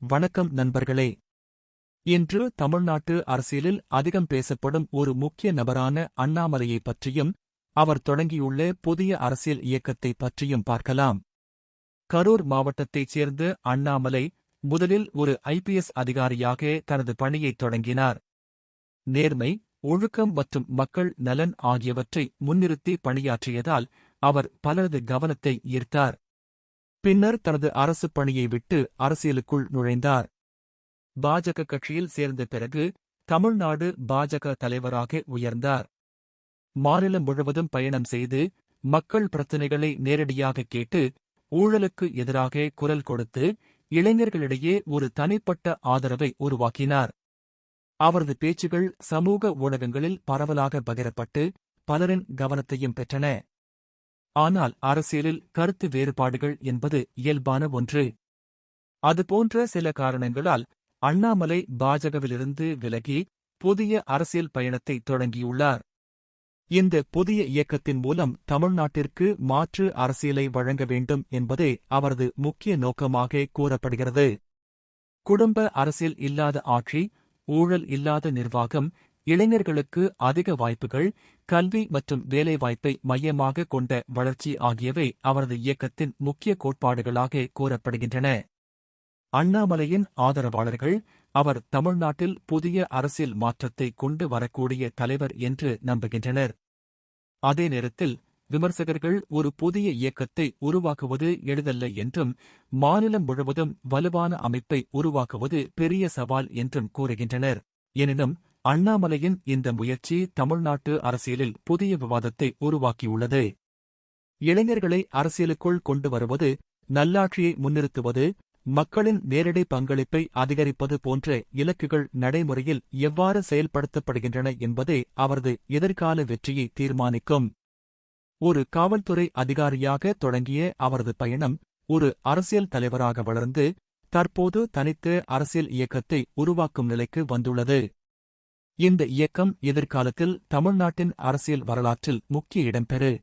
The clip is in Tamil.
வணக்கம் நண்பர்களே. இன்று தமிழ்நாட்டு அரசியலில் அதிகம் பேசப்படும் ஒரு முக்கிய நபரான அண்ணாமலையை பற்றியும் அவர் தொடங்கியுள்ள புதிய அரசியல் இயக்கத்தை பற்றியும் பார்க்கலாம். கரூர் மாவட்டத்தைச் சேர்ந்த அண்ணாமலை முதலில் ஒரு ஐபிஎஸ் அதிகாரியாக தனது பணியைத் தொடங்கினார். நேர்மை, ஒழுக்கம் மற்றும் மக்கள் நலன் ஆகியவற்றை முன்னிறுத்தி பணியாற்றியதால் அவர் பலரது கவனத்தை ஈர்த்தார். பின்னர் தனது அரசு பணியை விட்டு அரசியலுக்குள் நுழைந்தார். பாஜக கட்சியில் சேர்ந்த பிறகு தமிழ்நாடு பாஜக தலைவராக உயர்ந்தார். மாநிலம் முழுவதும் பயணம் செய்து மக்கள் பிரச்சினைகளை நேரடியாக கேட்டு ஊழலுக்கு எதிராக குரல் கொடுத்து இளைஞர்களிடையே ஒரு தனிப்பட்ட ஆதரவை உருவாக்கினார். அவரது பேச்சுகள் சமூக ஊடகங்களில் பரவலாக பகிரப்பட்டு பலரின் கவனத்தையும் பெற்றன. ஆனால் அரசியலில் கருத்து வேறுபாடுகள் என்பது இயல்பான ஒன்று. அதுபோன்ற சில காரணங்களால் அண்ணாமலை பாஜகவிலிருந்து விலகி புதிய அரசியல் பயணத்தை தொடங்கியுள்ளார். இந்த புதிய இயக்கத்தின் மூலம் தமிழ்நாட்டிற்கு மாற்று அரசியலை வழங்க வேண்டும் என்பதே அவரது முக்கிய நோக்கமாக கூறப்படுகிறது. குடும்ப அரசியல் இல்லாத ஆட்சி, ஊழல் இல்லாத நிர்வாகம், இளைஞர்களுக்கு அதிக வாய்ப்புகள், கல்வி மற்றும் வேலைவாய்ப்பை மையமாக கொண்ட வளர்ச்சி ஆகியவை அவரது இயக்கத்தின் முக்கிய கோட்பாடுகளாக கூறப்படுகின்றன. அண்ணாமலையின் ஆதரவாளர்கள் அவர் தமிழ்நாட்டில் புதிய அரசியல் மாற்றத்தை கொண்டு வரக்கூடிய தலைவர் என்று நம்புகின்றனர். அதே நேரத்தில் விமர்சகர்கள் ஒரு புதிய இயக்கத்தை உருவாக்குவது எளிதல்ல என்றும் மாநிலம் முழுவதும் வலுவான அமைப்பை உருவாக்குவது பெரிய சவால் என்றும் கூறுகின்றனர். எனினும் அண்ணாமலையின் இந்த முயற்சி தமிழ்நாட்டு அரசியலில் புதிய விவாதத்தை உருவாக்கியுள்ளது. இளைஞர்களை அரசியலுக்குள் கொண்டு வருவது, நல்லாட்சியை முன்னிறுத்துவது, மக்களின் நேரடி பங்களிப்பை அதிகரிப்பது போன்ற இலக்குகள் நடைமுறையில் எவ்வாறு செயல்படுத்தப்படுகின்றன என்பதே அவரது எதிர்கால வெற்றியை தீர்மானிக்கும். ஒரு காவல்துறை அதிகாரியாக தொடங்கிய அவரது பயணம் ஒரு அரசியல் தலைவராக வளர்ந்து தற்போது தனித்த அரசியல் இயக்கத்தை உருவாக்கும் நிலைக்கு வந்துள்ளது. இந்த இயக்கம் எதிர்காலத்தில் தமிழ்நாட்டின் அரசியல் வரலாற்றில் முக்கிய இடம்பெறும்.